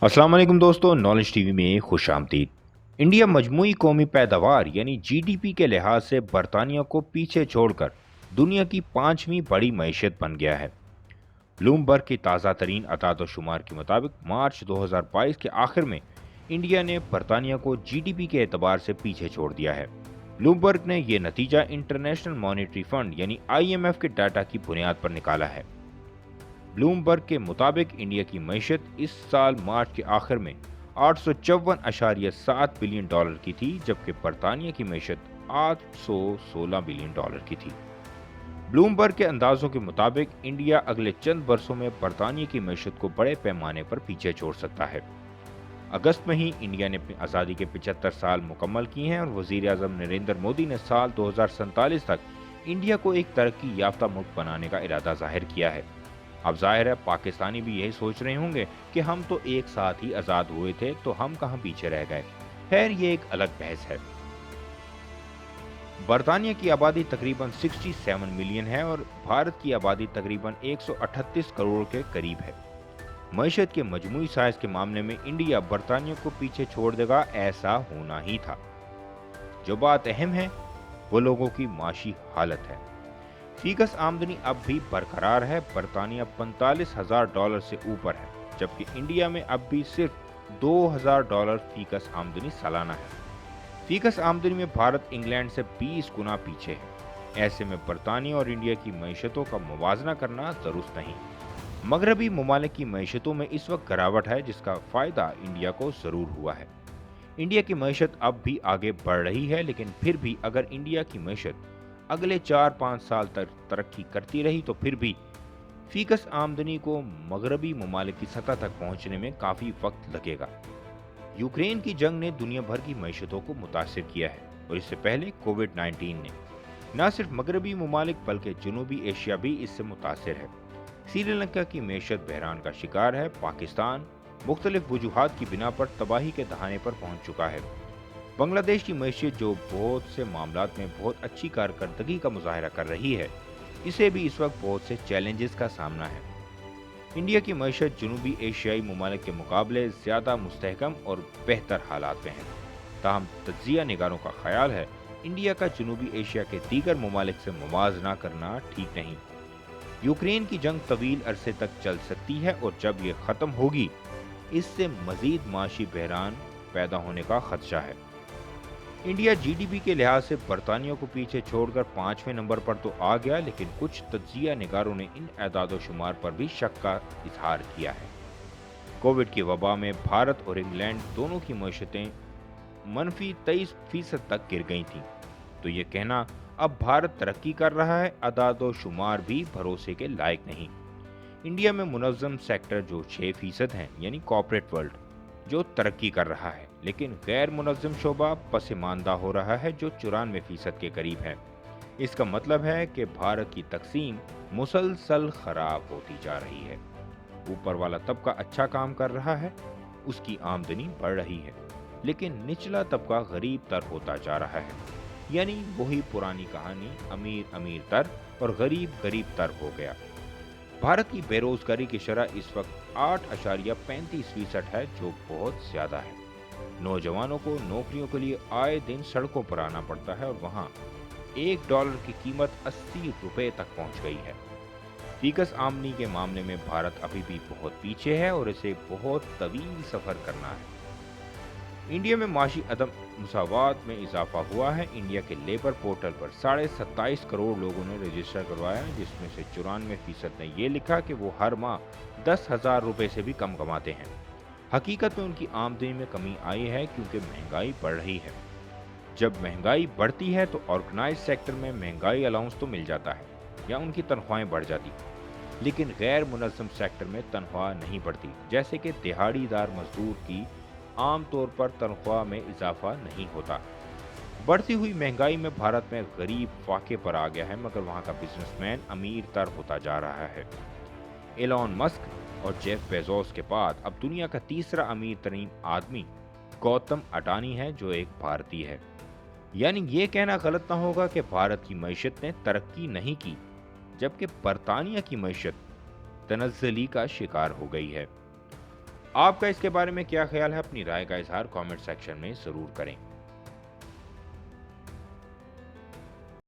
अस्सलाम वालेकुम दोस्तों, नॉलेज टीवी में खुश आमदीद। इंडिया मजमूई कौमी पैदावार यानी जीडीपी के लिहाज से बरतानिया को पीछे छोड़कर दुनिया की पांचवीं बड़ी मईशत बन गया है। ब्लूमबर्ग की ताज़ा तरीन अदाद-ओ-शुमार के मुताबिक मार्च 2022 के आखिर में इंडिया ने बरतानिया को जीडीपी के एतबार से पीछे छोड़ दिया है। ब्लूमबर्ग ने यह नतीजा इंटरनेशनल मॉनेटरी फंड यानी आईएमएफ के डाटा की बुनियाद पर निकाला है। ब्लूमबर्ग के मुताबिक इंडिया की मईशत इस साल मार्च के आखिर में 854.7 बिलियन डॉलर की थी, जबकि बरतानिया की मईशत 816 बिलियन डॉलर की थी। ब्लूमबर्ग के अंदाजों के मुताबिक इंडिया अगले चंद वर्षों में बरतानिया की मईशत को बड़े पैमाने पर पीछे छोड़ सकता है। अगस्त में ही इंडिया ने अपनी आज़ादी के 75 साल मुकम्मल किए हैं और वज़ीर आज़म नरेंद्र मोदी ने साल 2047 तक इंडिया को एक तरक्की याफ्ता मुल्क बनाने का इरादा जाहिर किया है। अब जाहिर है पाकिस्तानी भी यही सोच रहे होंगे कि हम तो एक साथ ही आज़ाद हुए थे, तो हम कहां पीछे रह गए। खैर, ये एक अलग बहस है। बरतानिया की आबादी तकरीबन 67 मिलियन है और भारत की आबादी तकरीबन 138 करोड़ के करीब है। मईशत के मजमूई साइज के मामले में इंडिया बरतानिया को पीछे छोड़ देगा, ऐसा होना ही था। जो बात अहम है वो लोगों की माशी हालत है। फीकस आमदनी अब भी बरकरार है। बरतानिया 45,000 डॉलर से ऊपर है, जबकि इंडिया में अब भी सिर्फ 2,000 डॉलर फीकस आमदनी सालाना है। फीकस आमदनी में भारत इंग्लैंड से 20 गुना पीछे है। ऐसे में बरतानिया और इंडिया की मईशतों का मुवाजना करना दुरुस्त नहीं। मगरबी ममालिक की मईशतों में इस वक्त गिरावट है, जिसका फायदा इंडिया को जरूर हुआ है। इंडिया की मईशत अब भी आगे बढ़ रही है, लेकिन फिर भी अगर इंडिया की मईशत अगले 4-5 साल तक तरक्की करती रही तो फिर भी फीकस आमदनी को मगरबी ममालिक की सतह तक पहुंचने में काफ़ी वक्त लगेगा। यूक्रेन की जंग ने दुनिया भर की मईशतों को मुतासिर किया है और इससे पहले कोविड-19 ने। न सिर्फ मगरबी ममालिक बल्कि जनूबी एशिया भी इससे मुतासिर है। श्रीलंका की मईशत बहरान का शिकार है। पाकिस्तान मुख्तलिफ वजूहात की बिना पर तबाही के दहाने पर पहुंच चुका है। बांग्लादेश की मईशत जो बहुत से मामलात में बहुत अच्छी कारकर्दगी का मुजाहरा कर रही है, इसे भी इस वक्त बहुत से चैलेंजेस का सामना है। इंडिया की मईशत जनूबी एशियाई ममालिक के मुकाबले ज़्यादा मुस्तहकम और बेहतर हालात में है। ताहम तज्जिया निगारों का ख्याल है इंडिया का जनूबी एशिया के दीगर ममालिक से मुवाजना करना ठीक नहीं। यूक्रेन की जंग तवील अरसे तक चल सकती है और जब ये ख़त्म होगी इससे मज़ीद माशी बहरान पैदा होने का खदशा है। इंडिया जीडीपी के लिहाज से बरतानिया को पीछे छोड़कर 5वें नंबर पर तो आ गया, लेकिन कुछ तज्जिया निगारों ने इन एदाद-ओ-शुमार पर भी शक का इजहार किया है। कोविड की वबा में भारत और इंग्लैंड दोनों की मईशतें मनफी 23% तक गिर गई थीं, तो ये कहना अब भारत तरक्की कर रहा है अदाद-ओ-शुमार भी भरोसे के लायक नहीं। इंडिया में मुनज़्ज़म सेक्टर जो 6% हैं यानी कॉर्पोरेट वर्ल्ड, जो तरक्की कर रहा है, लेकिन गैर मुनज़्ज़म शोबा पसमानदा हो रहा है जो 94% के करीब है। इसका मतलब है कि भारत की तकसीम मुसलसल खराब होती जा रही है। ऊपर वाला तबका अच्छा काम कर रहा है, उसकी आमदनी बढ़ रही है, लेकिन निचला तबका गरीब तर होता जा रहा है। यानी वही पुरानी कहानी, अमीर अमीर तर और गरीब गरीब तर हो गया। भारत की बेरोजगारी की शरह इस वक्त 8.35% है, जो बहुत ज्यादा है। नौजवानों को नौकरियों के लिए आए दिन सड़कों पर आना पड़ता है और वहाँ $1 की कीमत 80 रुपए तक पहुँच गई है। फीकस आमदनी के मामले में भारत अभी भी बहुत पीछे है और इसे बहुत तवील सफर करना है। इंडिया में माशी अदम मुसावात में इजाफा हुआ है। इंडिया के लेबर पोर्टल पर 27.5 करोड़ लोगों ने रजिस्टर करवाया, जिसमें से 94% ने यह लिखा कि वो हर माह 10,000 रुपए से भी कम कमाते हैं। हकीकत में उनकी आमदनी में कमी आई है क्योंकि महंगाई बढ़ रही है। जब महंगाई बढ़ती है तो ऑर्गेनाइज सेक्टर में महंगाई अलाउंस तो मिल जाता है या उनकी तनख्वाहें बढ़ जाती, लेकिन गैर मुनज़्ज़म सेक्टर में तनख्वाह नहीं बढ़ती। जैसे कि दिहाड़ीदार मजदूर की आमतौर पर तनख्वाह में इजाफा नहीं होता। बढ़ती हुई महंगाई में भारत में गरीब फाके पर आ गया है, मगर वहाँ का बिजनेसमैन अमीर तर होता जा रहा है। एलॉन मस्क और जेफ बेजोस के बाद अब दुनिया का तीसरा अमीर तरीन आदमी गौतम अडानी है, जो एक भारतीय है। यानी ये कहना गलत ना होगा कि भारत की मईशत ने तरक्की नहीं की, जबकि बरतानिया की मईशत तनज़्ज़ुली का शिकार हो गई है। आपका इसके बारे में क्या ख्याल है? अपनी राय का इजहार कमेंट सेक्शन में ज़रूर करें।